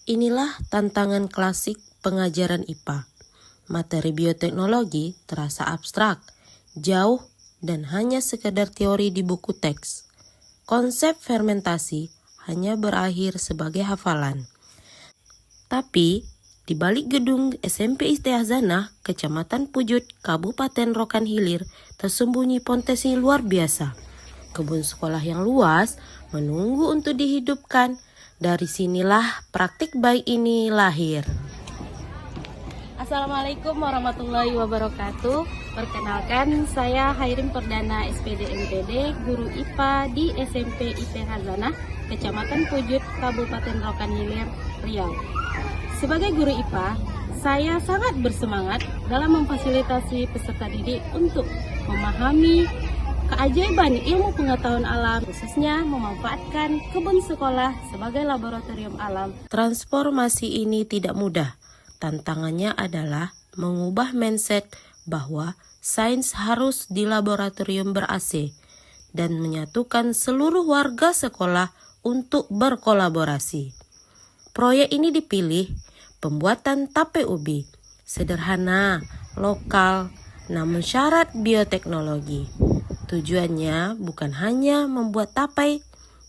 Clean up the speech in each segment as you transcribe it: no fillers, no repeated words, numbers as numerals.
Inilah tantangan klasik pengajaran IPA. Materi bioteknologi terasa abstrak, jauh, dan hanya sekedar teori di buku teks. Konsep fermentasi hanya berakhir sebagai hafalan. Tapi, di balik gedung SMP Istiazanah, Kecamatan Pujut, Kabupaten Rokan Hilir, tersembunyi potensi luar biasa. Kebun sekolah yang luas menunggu untuk dihidupkan. Dari sinilah praktik baik ini lahir. Assalamualaikum warahmatullahi wabarakatuh. Perkenalkan, saya Hairim Perdana SPD MPD, guru IPA di SMP Istiazanah, Kecamatan Pujut, Kabupaten Rokan Hilir, Riau. Sebagai guru IPA, saya sangat bersemangat dalam memfasilitasi peserta didik untuk memahami keajaiban ilmu pengetahuan alam, khususnya memanfaatkan kebun sekolah sebagai laboratorium alam. Transformasi ini tidak mudah. Tantangannya adalah mengubah mindset bahwa sains harus di laboratorium ber-AC dan menyatukan seluruh warga sekolah untuk berkolaborasi. Proyek ini dipilih pembuatan tape ubi, sederhana, lokal, namun syarat bioteknologi. Tujuannya bukan hanya membuat tapai,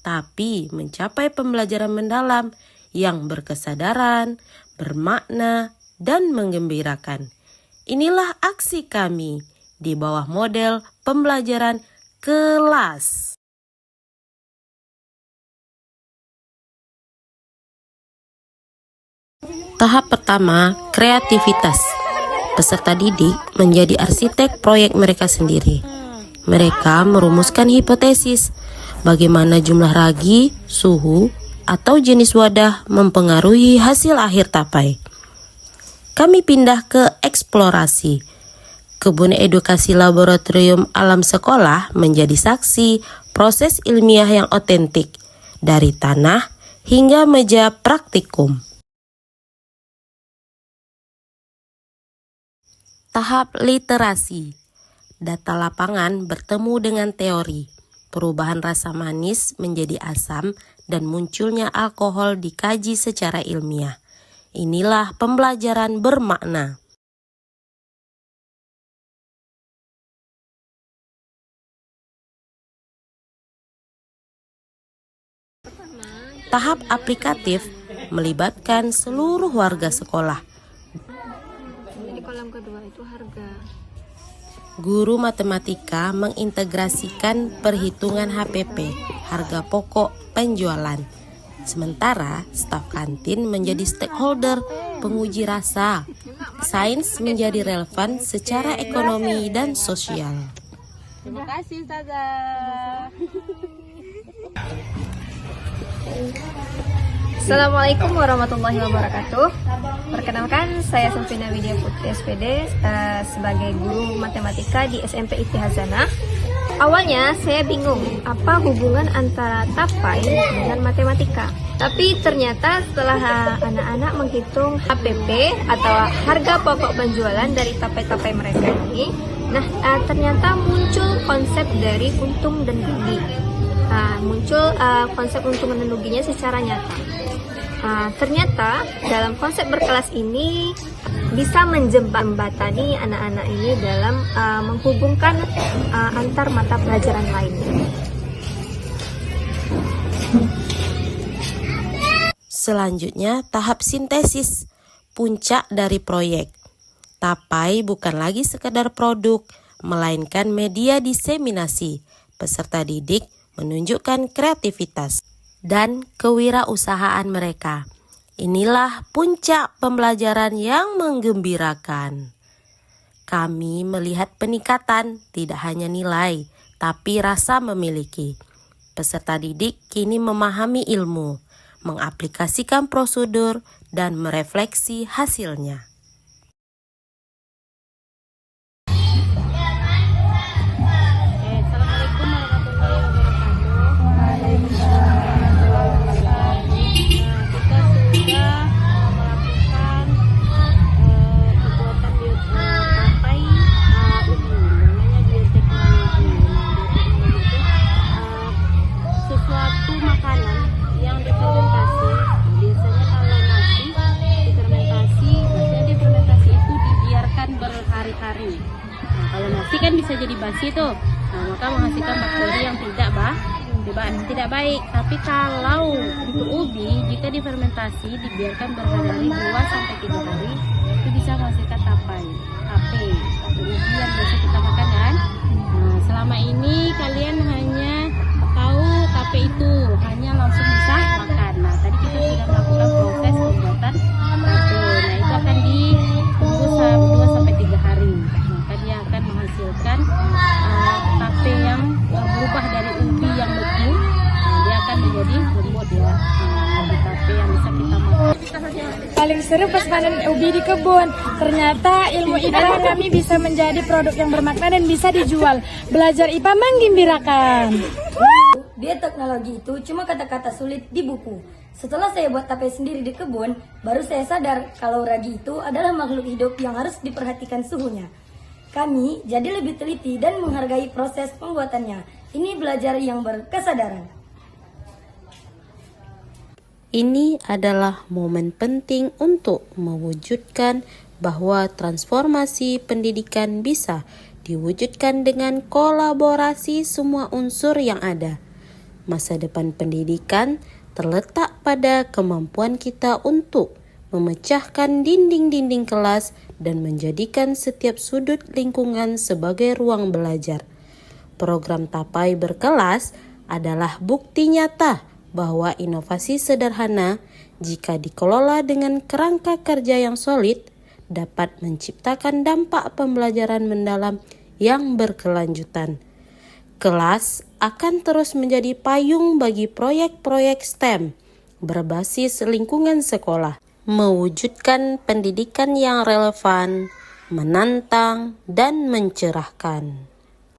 tapi mencapai pembelajaran mendalam yang berkesadaran, bermakna, dan menggembirakan. Inilah aksi kami di bawah model pembelajaran kelas. Tahap pertama, kreativitas. Peserta didik menjadi arsitek proyek mereka sendiri. Mereka merumuskan hipotesis bagaimana jumlah ragi, suhu, atau jenis wadah mempengaruhi hasil akhir tapai. Kami pindah ke eksplorasi. Kebun edukasi laboratorium alam sekolah menjadi saksi proses ilmiah yang otentik dari tanah hingga meja praktikum. Tahap literasi. Data lapangan bertemu dengan teori. Perubahan rasa manis menjadi asam dan munculnya alkohol dikaji secara ilmiah. Inilah pembelajaran bermakna. Tahap aplikatif melibatkan seluruh warga sekolah. Jadi kolam kedua itu harga. Guru matematika mengintegrasikan perhitungan HPP, harga pokok penjualan. Sementara staf kantin menjadi stakeholder penguji rasa. Sains menjadi relevan secara ekonomi dan sosial. Terima kasih, Ustazah. Assalamualaikum warahmatullahi wabarakatuh. Perkenalkan, saya Sempina Widya Putri SPD sebagai guru matematika di SMP Istiazanah. Awalnya saya bingung apa hubungan antara tapai dengan matematika. Tapi ternyata setelah anak-anak menghitung HPP atau harga pokok penjualan dari tapai-tapai mereka ini, ternyata muncul konsep dari untung dan rugi. Muncul konsep untung dan ruginya secara nyata. Ternyata dalam konsep berkelas ini bisa menjembatani anak-anak ini dalam menghubungkan antar mata pelajaran lainnya. Selanjutnya tahap sintesis, puncak dari proyek. Tapai bukan lagi sekedar produk, melainkan media diseminasi. Peserta didik menunjukkan kreativitas dan kewirausahaan mereka. Inilah puncak pembelajaran yang menggembirakan. Kami melihat peningkatan tidak hanya nilai, tapi rasa memiliki. Peserta didik kini memahami ilmu, mengaplikasikan prosedur, dan merefleksi hasilnya. Sesuatu makanan yang difermentasi biasanya kalau nasi bisa jadi basi tuh. Nah, maka menghasilkan bakteri yang tidak baik. Tapi kalau untuk ubi, jika difermentasi dibiarkan berhari-hari 2-3 hari, itu bisa menghasilkan tape atau ubi yang biasa kita makan kan. Nah, selama ini kalian hanya tahu tape itu hanya langsung bisa makan. Nah, tadi kita sudah melakukan proses pembuatan tape. Nah, itu akan ditunggu 2-3 hari. Maka dia akan menghasilkan tape yang berubah dari ubi yang beku. Nah, dia akan menjadi lembut ya. Tape yang bisa kita makan. Paling seru pas panen ubi di kebun. Ternyata ilmu IPA kami bisa menjadi produk yang bermakna dan bisa dijual. Belajar IPA menggembirakan. Dia teknologi itu cuma kata-kata sulit di buku. Setelah saya buat tape sendiri di kebun, baru saya sadar kalau ragi itu adalah makhluk hidup yang harus diperhatikan suhunya. Kami jadi lebih teliti dan menghargai proses pembuatannya. Ini belajar yang berkesadaran. Ini adalah momen penting untuk mewujudkan bahwa transformasi pendidikan bisa diwujudkan dengan kolaborasi semua unsur yang ada. Masa depan pendidikan terletak pada kemampuan kita untuk memecahkan dinding-dinding kelas dan menjadikan setiap sudut lingkungan sebagai ruang belajar. Program Tapai Berkelas adalah bukti nyata bahwa inovasi sederhana jika dikelola dengan kerangka kerja yang solid dapat menciptakan dampak pembelajaran mendalam yang berkelanjutan. Kelas akan terus menjadi payung bagi proyek-proyek STEM berbasis lingkungan sekolah, mewujudkan pendidikan yang relevan, menantang, dan mencerahkan.